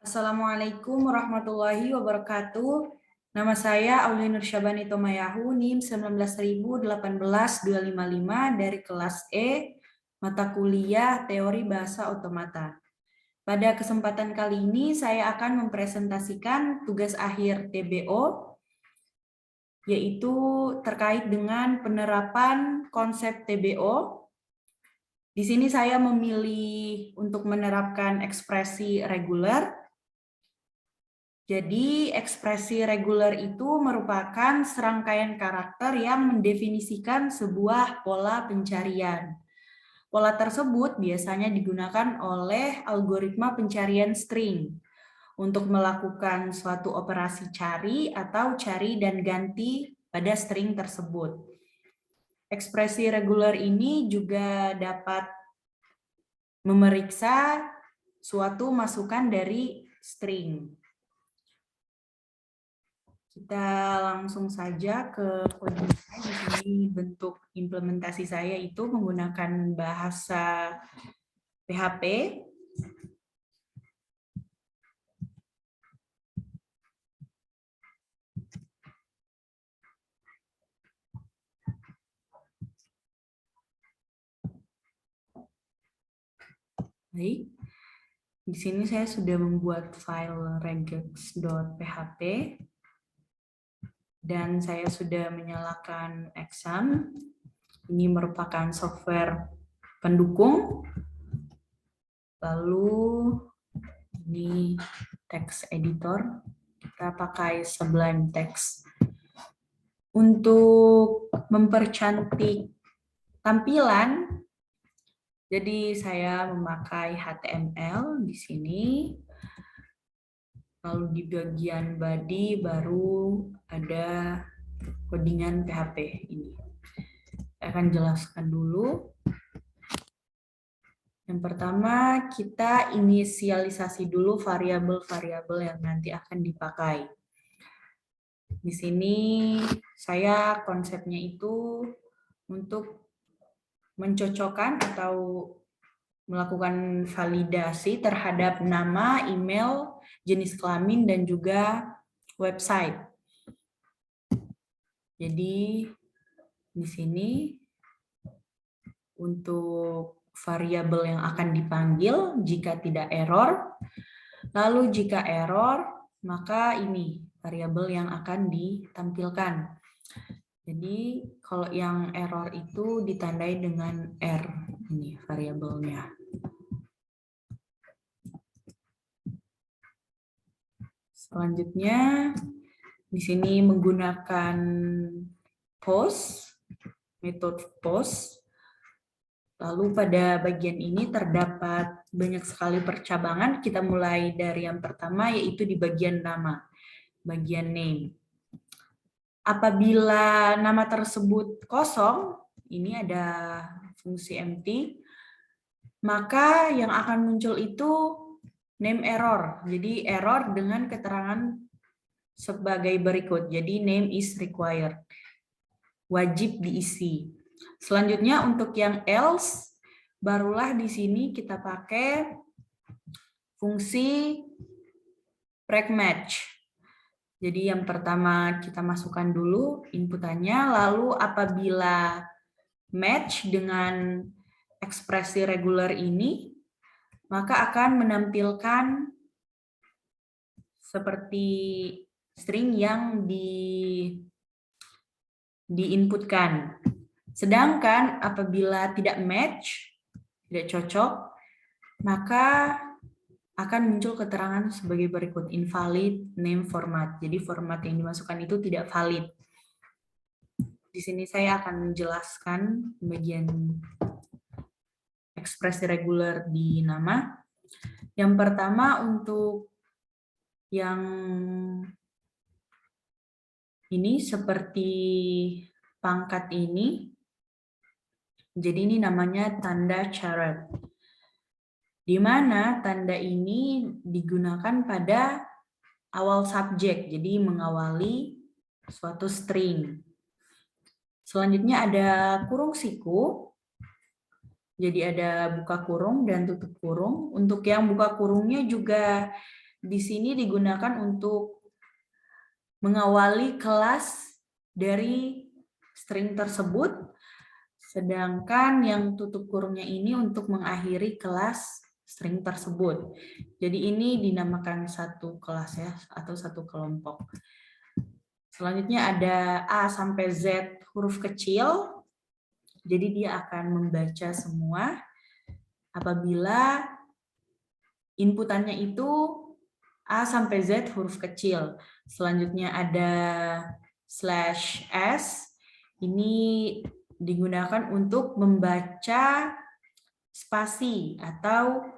Assalamualaikum warahmatullahi wabarakatuh. Nama saya Aulia Nursyabani Tomayahu, NIM 1918255 dari kelas E, mata kuliah Teori Bahasa Otomata. Pada kesempatan kali ini saya akan mempresentasikan tugas akhir TBO, yaitu terkait dengan penerapan konsep TBO. Di sini saya memilih untuk menerapkan ekspresi reguler. Jadi, ekspresi reguler itu merupakan serangkaian karakter yang mendefinisikan sebuah pola pencarian. Pola tersebut biasanya digunakan oleh algoritma pencarian string untuk melakukan suatu operasi cari atau cari dan ganti pada string tersebut. Ekspresi reguler ini juga dapat memeriksa suatu masukan dari string. Kita langsung saja ke kondisinya. Di sini bentuk implementasi saya itu menggunakan bahasa PHP. Baik. Di sini saya sudah membuat file regex.php dan saya sudah menyalakan exam. Ini merupakan software pendukung. Lalu ini text editor. Kita pakai Sublime Text. Untuk mempercantik tampilan, jadi saya memakai HTML di sini. Lalu di bagian body baru ada codingan PHP ini. Saya akan jelaskan dulu. Yang pertama, kita inisialisasi dulu variabel-variabel yang nanti akan dipakai. Di sini saya konsepnya itu untuk mencocokkan atau melakukan validasi terhadap nama, email, jenis kelamin, dan juga website. Jadi di sini untuk variabel yang akan dipanggil jika tidak error, lalu jika error, maka ini variabel yang akan ditampilkan. Jadi kalau yang error itu ditandai dengan R, ini variabelnya. Selanjutnya di sini menggunakan post, metode post. Lalu pada bagian ini terdapat banyak sekali percabangan. Kita mulai dari yang pertama yaitu di bagian nama, bagian name. Apabila nama tersebut kosong, ini ada fungsi empty, maka yang akan muncul itu name error. Jadi error dengan keterangan sebagai berikut. Jadi name is required. Wajib diisi. Selanjutnya untuk yang else, barulah di sini kita pakai fungsi break match. Jadi yang pertama kita masukkan dulu inputannya, lalu apabila match dengan ekspresi reguler ini, maka akan menampilkan seperti string yang diinputkan. Sedangkan apabila tidak match, tidak cocok, maka akan muncul keterangan sebagai berikut, invalid name format. Jadi format yang dimasukkan itu tidak valid. Di sini saya akan menjelaskan bagian ekspresi reguler di nama. Yang pertama untuk yang ini seperti pangkat ini. Jadi ini namanya tanda caret. Di mana tanda ini digunakan pada awal subjek, jadi mengawali suatu string. Selanjutnya ada kurung siku, jadi ada buka kurung dan tutup kurung. Untuk yang buka kurungnya juga di sini digunakan untuk mengawali kelas dari string tersebut, sedangkan yang tutup kurungnya ini untuk mengakhiri kelas string tersebut. Jadi ini dinamakan satu kelas ya, atau satu kelompok. Selanjutnya ada A sampai Z huruf kecil. Jadi dia akan membaca semua apabila inputannya itu A sampai Z huruf kecil. Selanjutnya ada /s. Ini digunakan untuk membaca spasi atau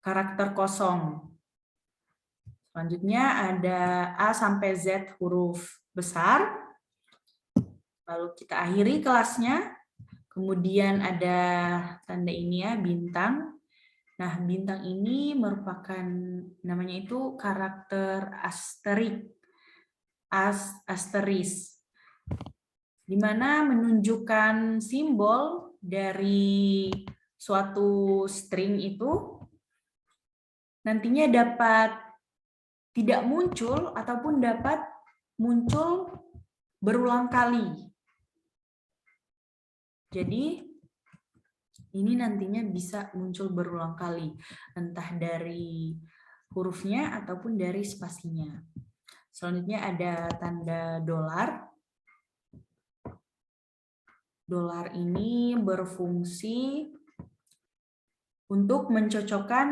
karakter kosong. Selanjutnya ada A sampai Z huruf besar. Lalu kita akhiri kelasnya. Kemudian ada tanda ini ya, bintang. Nah, bintang ini merupakan namanya itu karakter asteris, di mana menunjukkan simbol dari suatu string itu nantinya dapat tidak muncul ataupun dapat muncul berulang kali. Jadi ini nantinya bisa muncul berulang kali, entah dari hurufnya ataupun dari spasinya. Selanjutnya ada tanda dolar. Dolar ini berfungsi untuk mencocokkan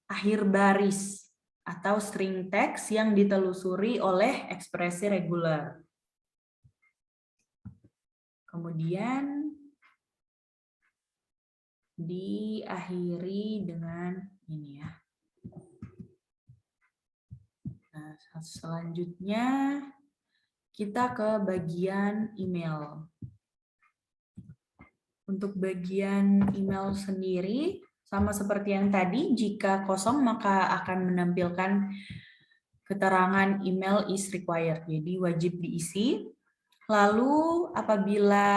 akhir baris atau string text yang ditelusuri oleh ekspresi reguler. Kemudian diakhiri dengan ini ya. Nah, selanjutnya kita ke bagian email. Untuk bagian email sendiri, sama seperti yang tadi, jika kosong maka akan menampilkan keterangan email is required, jadi wajib diisi. Lalu apabila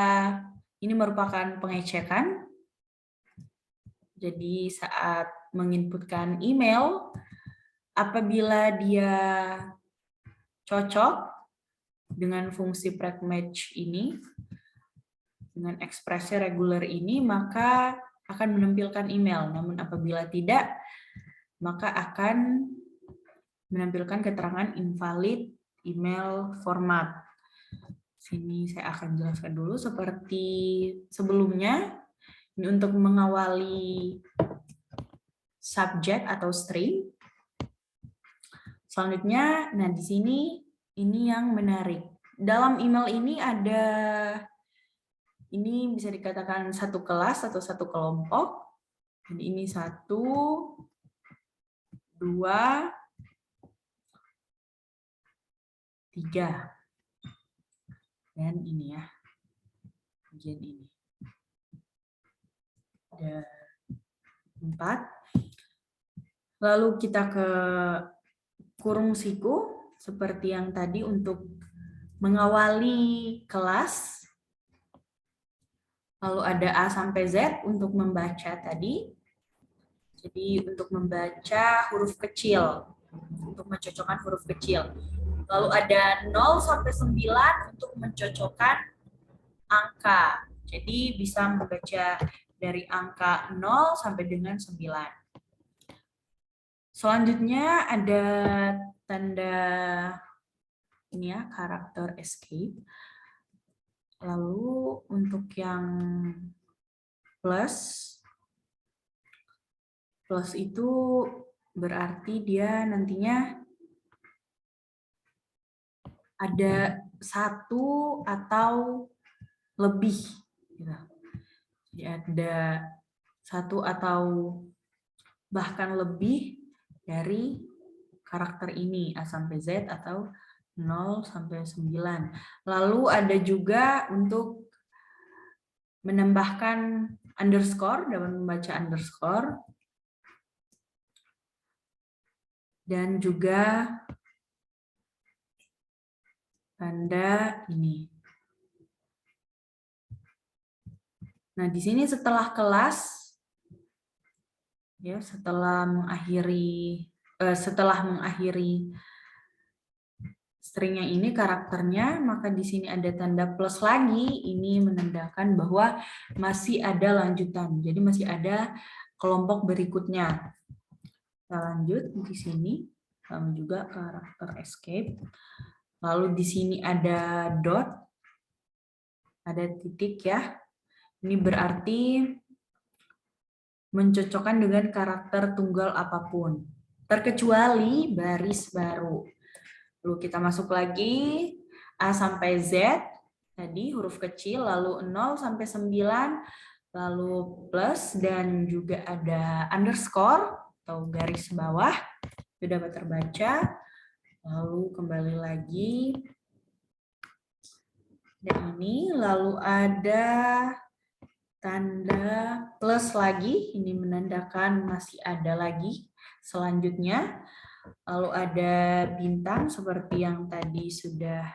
ini merupakan pengecekan, jadi saat menginputkan email, apabila dia cocok dengan fungsi preg match ini, dengan ekspresi reguler ini, maka akan menampilkan email. Namun apabila tidak, maka akan menampilkan keterangan invalid email format. Sini saya akan jelaskan dulu seperti sebelumnya. Ini untuk mengawali subjek atau string. Selanjutnya, nah di sini ini yang menarik. Dalam email ini ada, ini bisa dikatakan satu kelas atau satu kelompok. Dan ini 1, 2, 3. Dan ini ya, bagian ini. Ada 4. Lalu kita ke kurung siku, seperti yang tadi untuk mengawali kelas. Lalu ada A sampai Z untuk membaca tadi. Jadi untuk membaca huruf kecil, untuk mencocokkan huruf kecil. Lalu ada 0 sampai 9 untuk mencocokkan angka. Jadi bisa membaca dari angka 0 sampai dengan 9. Selanjutnya ada tanda ini ya, karakter escape. Lalu untuk yang plus itu berarti dia nantinya ada 1 atau lebih. Jadi ada 1 atau bahkan lebih dari karakter ini, A sampai Z atau 0 sampai 9. Lalu ada juga untuk menambahkan underscore, dapat membaca underscore. Dan juga tanda ini. Nah, di sini setelah kelas, ya, setelah mengakhiri setelah mengakhiri stringnya ini karakternya, maka di sini ada tanda plus lagi, ini menandakan bahwa masih ada lanjutan. Jadi masih ada kelompok berikutnya. Kita lanjut di sini, sama juga karakter escape. Lalu di sini ada dot, ada titik ya. Ini berarti mencocokkan dengan karakter tunggal apapun, terkecuali baris baru. Lalu kita masuk lagi, A sampai Z, tadi huruf kecil, lalu 0 sampai 9, lalu plus, dan juga ada underscore atau garis bawah, itu dapat terbaca. Lalu kembali lagi, dan ini, lalu ada tanda plus lagi, ini menandakan masih ada lagi selanjutnya. Lalu ada bintang seperti yang tadi sudah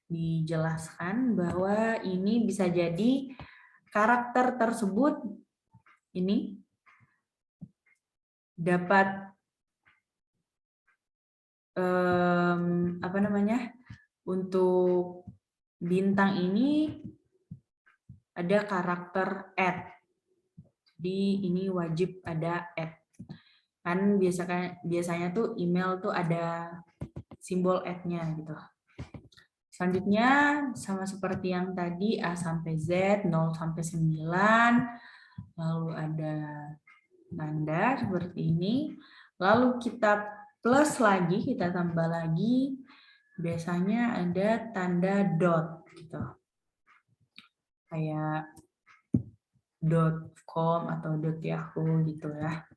dijelaskan bahwa ini bisa jadi karakter tersebut ini dapat apa namanya, untuk bintang ini ada karakter add. Jadi ini wajib ada add. Kan biasanya tuh email tuh ada simbol add-nya gitu. Selanjutnya sama seperti yang tadi, A sampai Z, 0 sampai 9, lalu ada tanda seperti ini. Lalu kita plus lagi, kita tambah lagi, biasanya ada tanda dot gitu. Kayak .com atau .yahoo gitu ya.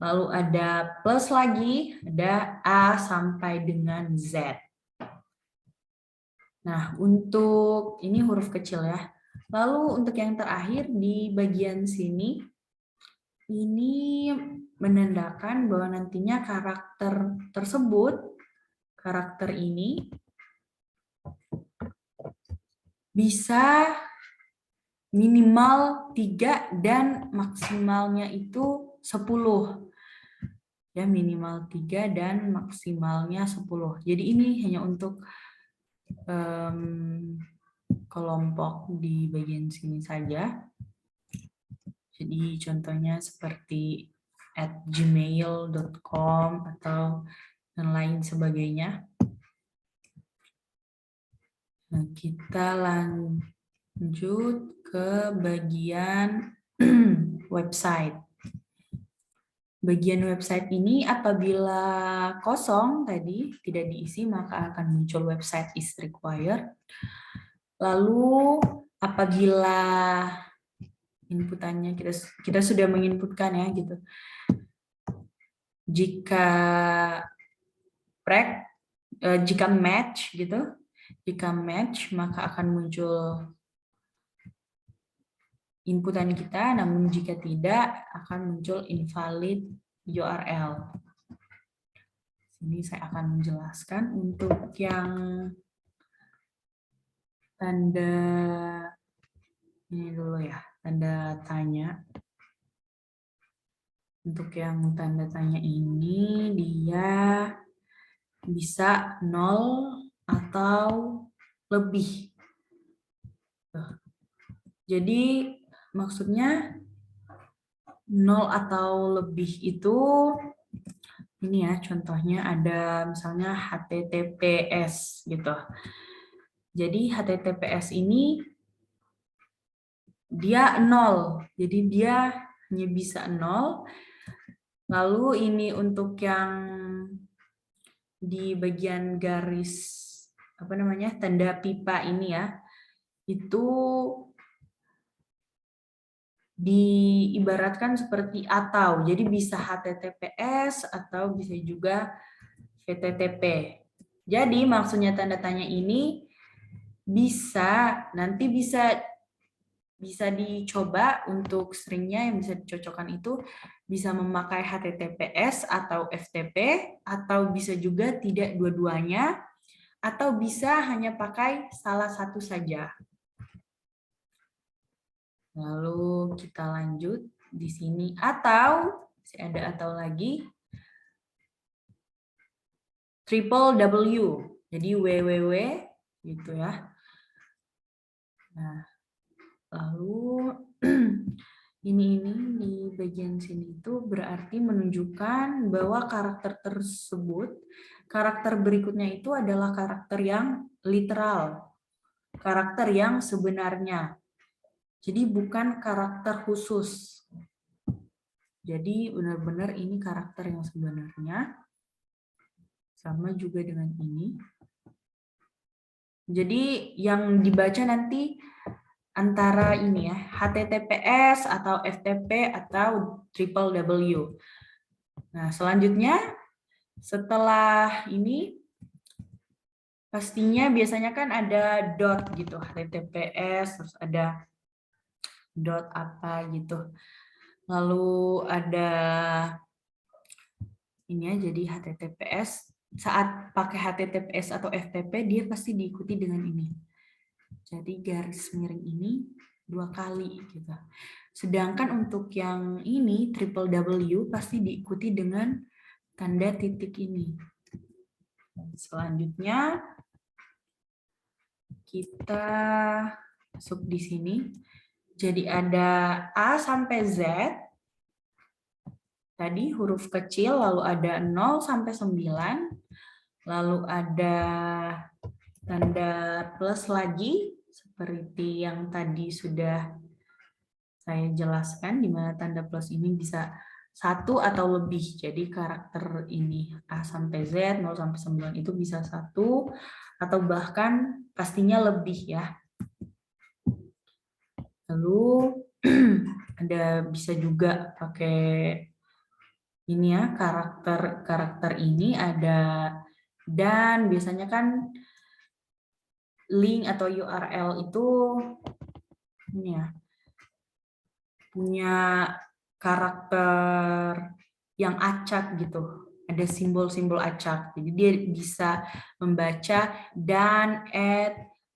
Lalu ada plus lagi, ada A sampai dengan Z. Nah, untuk ini huruf kecil ya. Lalu untuk yang terakhir di bagian sini, ini menandakan bahwa nantinya karakter tersebut, karakter ini bisa minimal 3 dan maksimalnya itu 10. Ya, minimal 3 dan maksimalnya 10. Jadi ini hanya untuk kelompok di bagian sini saja. Jadi contohnya seperti @gmail.com atau dan lain sebagainya. Nah, kita lanjut ke bagian website. Bagian website ini apabila kosong tadi tidak diisi maka akan muncul website is required. Lalu apabila inputannya kita sudah menginputkan ya gitu. Jika jika match gitu, jika match maka akan muncul inputan kita, namun jika tidak akan muncul invalid URL. Ini saya akan menjelaskan untuk yang tanda ini dulu ya, tanda tanya. Untuk yang tanda tanya ini dia bisa 0 atau lebih. Jadi maksudnya 0 atau lebih itu ini ya, contohnya ada misalnya HTTPS gitu. Jadi HTTPS ini dia 0. Jadi dia hanya bisa 0. Lalu ini untuk yang di bagian garis apa namanya? Tanda pipa ini ya. Itu diibaratkan seperti atau, jadi bisa HTTPS atau bisa juga HTTP. Jadi maksudnya tanda tanya ini nanti bisa dicoba untuk stringnya yang bisa dicocokkan itu bisa memakai HTTPS atau FTP atau bisa juga tidak dua-duanya atau bisa hanya pakai salah satu saja. Lalu kita lanjut di sini atau lagi triple W, jadi www gitu ya. Nah, lalu ini di bagian sini itu berarti menunjukkan bahwa karakter tersebut, karakter berikutnya itu adalah karakter yang literal, karakter yang sebenarnya. Jadi bukan karakter khusus. Jadi benar-benar ini karakter yang sebenarnya. Sama juga dengan ini. Jadi yang dibaca nanti antara ini ya, HTTPS atau FTP atau triple W. Nah, selanjutnya setelah ini pastinya biasanya kan ada dot gitu, HTTPS, terus ada dot apa gitu. Lalu ada ini ya, jadi HTTPS. Saat pakai HTTPS atau FTP, dia pasti diikuti dengan ini. Jadi garis miring ini 2 kali gitu. Sedangkan untuk yang ini triple W pasti diikuti dengan tanda titik ini. Selanjutnya kita masuk di sini. Jadi ada A sampai Z. Tadi huruf kecil, lalu ada 0 sampai 9. Lalu ada tanda plus lagi, seperti yang tadi sudah saya jelaskan, di mana tanda plus ini bisa 1 atau lebih. Jadi karakter ini A sampai Z, 0 sampai 9 itu bisa 1 atau bahkan pastinya lebih ya. Lalu ada bisa juga pakai ini ya, karakter ini ada, dan biasanya kan link atau URL itu ini ya, punya karakter yang acak gitu, ada simbol-simbol acak, jadi dia bisa membaca dan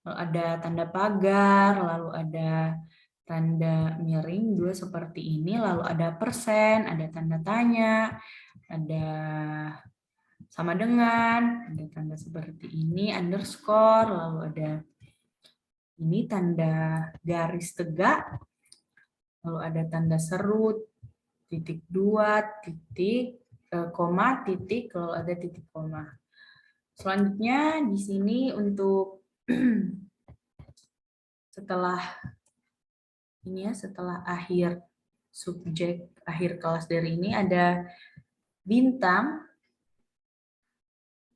lalu ada tanda pagar, lalu ada tanda miring dua seperti ini, lalu ada persen, ada tanda tanya, ada sama dengan, ada tanda seperti ini, underscore, lalu ada ini tanda garis tegak, lalu ada tanda serut, titik 2, titik, koma, titik, lalu ada titik koma. Selanjutnya di sini untuk setelah ini ya, setelah akhir subjek, akhir kelas dari ini ada bintang.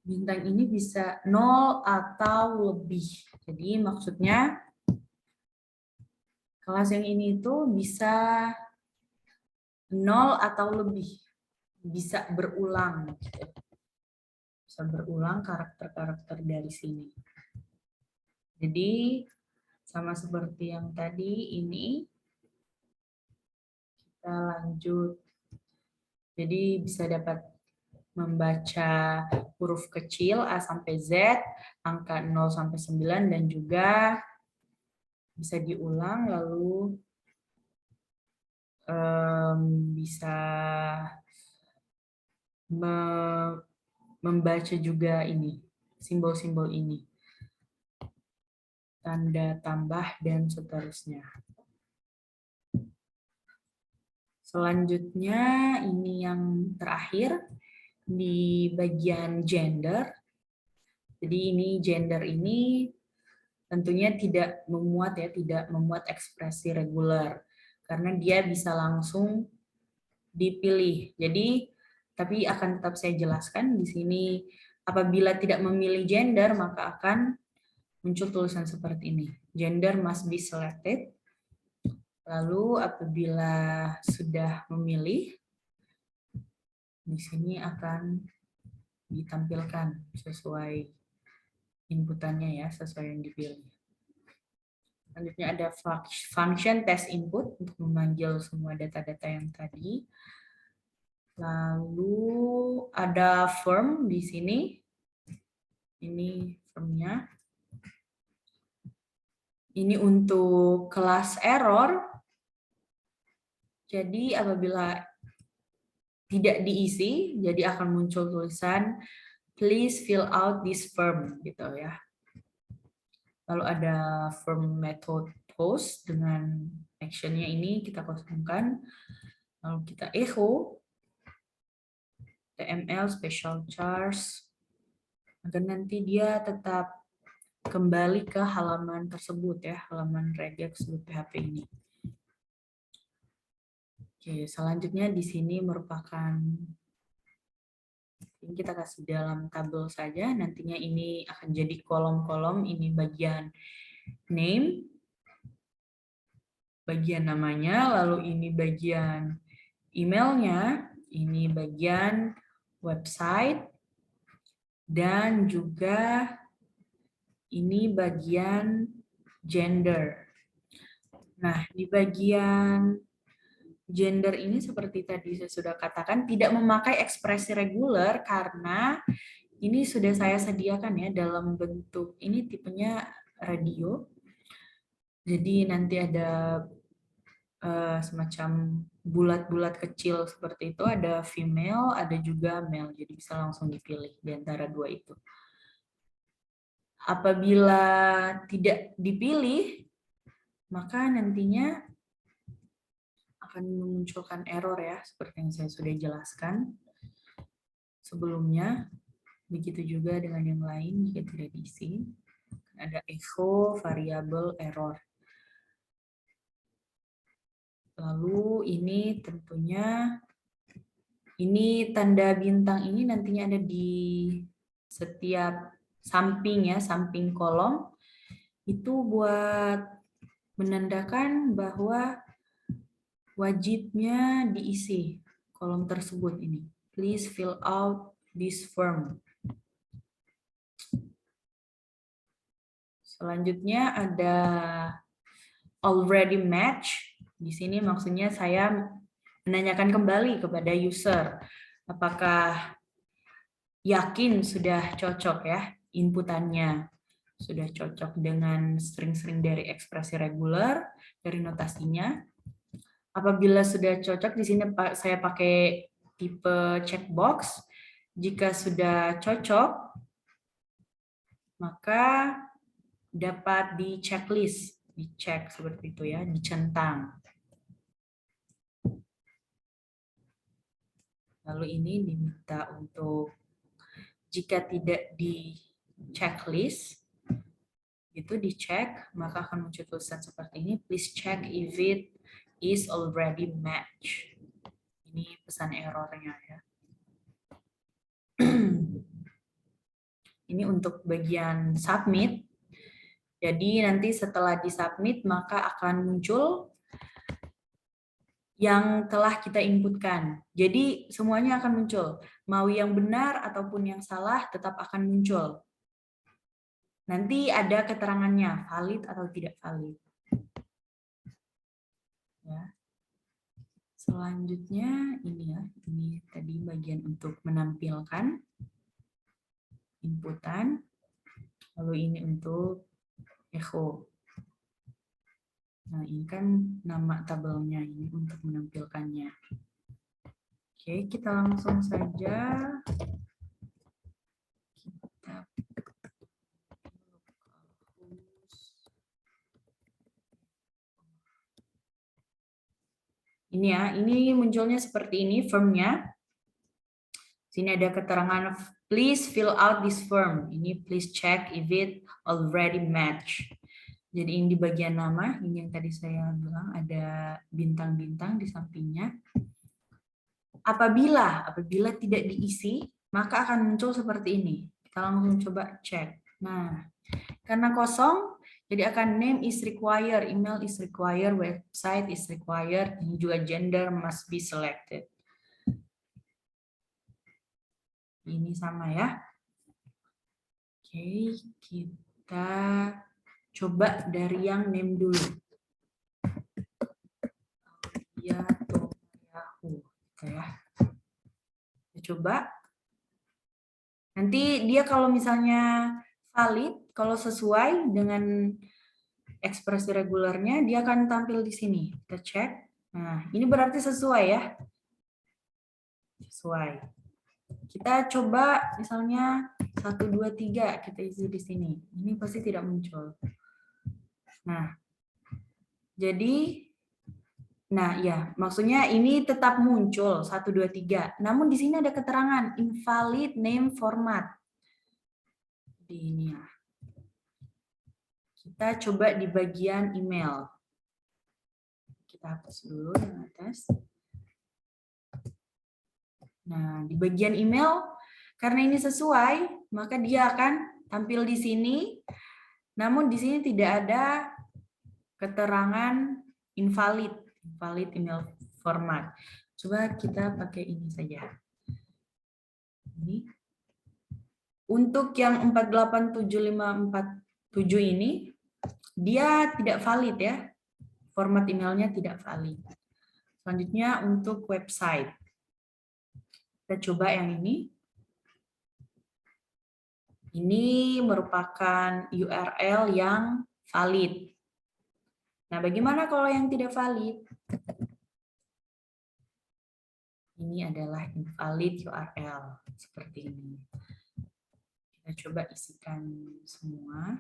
Bintang ini bisa 0 atau lebih. Jadi maksudnya kelas yang ini itu bisa 0 atau lebih. Bisa berulang. Bisa berulang karakter-karakter dari sini. Jadi sama seperti yang tadi ini, kita lanjut. Jadi bisa dapat membaca huruf kecil A sampai Z, angka 0 sampai 9, dan juga bisa diulang, lalu bisa membaca juga ini, simbol-simbol ini. Tanda tambah dan seterusnya. Selanjutnya ini yang terakhir di bagian gender. Jadi ini gender ini tentunya tidak memuat ya, tidak memuat ekspresi reguler karena dia bisa langsung dipilih. Jadi tapi akan tetap saya jelaskan di sini, apabila tidak memilih gender maka akan muncul tulisan seperti ini. Gender must be selected. Lalu apabila sudah memilih, di sini akan ditampilkan sesuai inputannya ya, sesuai yang dipilih. Selanjutnya ada function test input untuk memanggil semua data-data yang tadi. Lalu ada form di sini. Ini formnya. Ini untuk kelas error. Jadi apabila tidak diisi, jadi akan muncul tulisan please fill out this form gitu ya. Lalu ada form method post dengan actionnya ini kita kosongkan. Lalu kita echo TML special charge agar nanti dia tetap kembali ke halaman tersebut ya, halaman regex PHP ini. Oke, selanjutnya di sini merupakan ini kita kasih dalam tabel saja, nantinya ini akan jadi kolom-kolom, ini bagian name, bagian namanya, lalu ini bagian emailnya, ini bagian website, dan juga ini bagian gender. Nah, di bagian gender ini seperti tadi saya sudah katakan tidak memakai ekspresi reguler karena ini sudah saya sediakan ya dalam bentuk ini tipenya radio. Jadi nanti ada semacam bulat-bulat kecil seperti itu, ada female, ada juga male. Jadi bisa langsung dipilih di antara dua itu. Apabila tidak dipilih, maka nantinya akan memunculkan error ya, seperti yang saya sudah jelaskan sebelumnya. Begitu juga dengan yang lain jika tidak diisi. Ada echo variable error. Lalu ini tentunya, ini tanda bintang ini nantinya ada di setiap samping ya, samping kolom. Itu buat menandakan bahwa wajibnya diisi kolom tersebut ini. Please fill out this form. Selanjutnya ada already match. Di sini maksudnya saya menanyakan kembali kepada user apakah yakin sudah cocok ya inputannya, sudah cocok dengan string-string dari ekspresi reguler, dari notasinya. Apabila sudah cocok, di sini saya pakai tipe checkbox. Jika sudah cocok, maka dapat di checklist, dicek seperti itu ya, dicentang. Lalu ini diminta untuk jika tidak di checklist, itu dicek, maka akan muncul tulisan seperti ini, please check if it is already match. Ini pesan errornya ya. Ini untuk bagian submit. Jadi nanti setelah disubmit maka akan muncul yang telah kita inputkan. Jadi semuanya akan muncul. Mau yang benar ataupun yang salah tetap akan muncul. Nanti ada keterangannya, valid atau tidak valid. Ya. Selanjutnya ini ya, ini tadi bagian untuk menampilkan inputan. Lalu ini untuk echo. Nah, ini kan nama tabelnya ini untuk menampilkannya. Oke, kita langsung saja. Ini ya, ini munculnya seperti ini formnya. Sini ada keterangan please fill out this form. Ini please check if it already match. Jadi ini di bagian nama, ini yang tadi saya bilang ada bintang-bintang di sampingnya. Apabila tidak diisi, maka akan muncul seperti ini. Kita langsung coba cek. Nah, karena kosong, jadi akan name is required, email is required, website is required, ini juga gender must be selected. Ini sama ya. Oke, kita coba dari yang name dulu. Ya, Yahoo. Oke ya. Kita coba. Nanti dia kalau misalnya valid, kalau sesuai dengan ekspresi regulernya, dia akan tampil di sini. Kita cek. Nah, ini berarti sesuai ya. Sesuai. Kita coba misalnya 1, 2, 3 kita isi di sini. Ini pasti tidak muncul. Nah, jadi, nah ya, maksudnya ini tetap muncul 1, 2, 3. Namun di sini ada keterangan invalid name format. Di ini ya. Kita coba di bagian email. Kita hapus dulu yang atas. Nah, di bagian email, karena ini sesuai, maka dia akan tampil di sini. Namun di sini tidak ada keterangan invalid email format. Coba kita pakai ini saja. Ini. Untuk yang 487547 ini, dia tidak valid ya. Format emailnya tidak valid. Selanjutnya untuk website. Kita coba yang ini. Ini merupakan URL yang valid. Nah, bagaimana kalau yang tidak valid? Ini adalah invalid URL. Seperti ini. Kita coba isikan semua.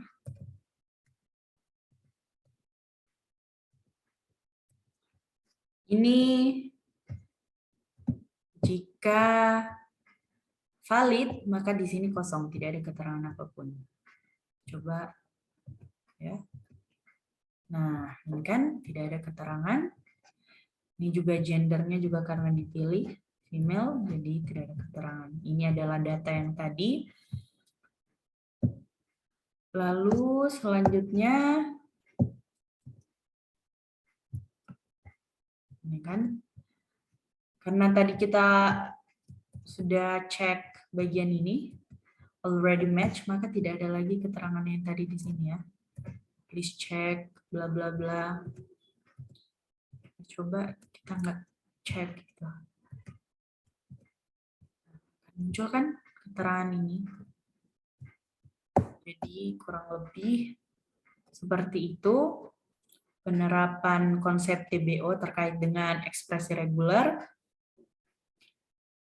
Ini jika valid, maka di sini kosong, tidak ada keterangan apapun. Coba ya. Nah, ini kan tidak ada keterangan. Ini juga gendernya juga karena dipilih female, jadi tidak ada keterangan. Ini adalah data yang tadi. Lalu selanjutnya, ini kan, karena tadi kita sudah cek bagian ini, already match, maka tidak ada lagi keterangan yang tadi di sini ya. Please check, bla bla bla. Coba kita nggak cek gitu. Muncul kan keterangan ini. Jadi kurang lebih seperti itu penerapan konsep TBO terkait dengan ekspresi reguler.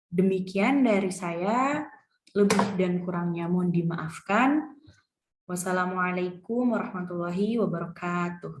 Demikian dari saya, lebih dan kurangnya mohon dimaafkan. Wassalamualaikum warahmatullahi wabarakatuh.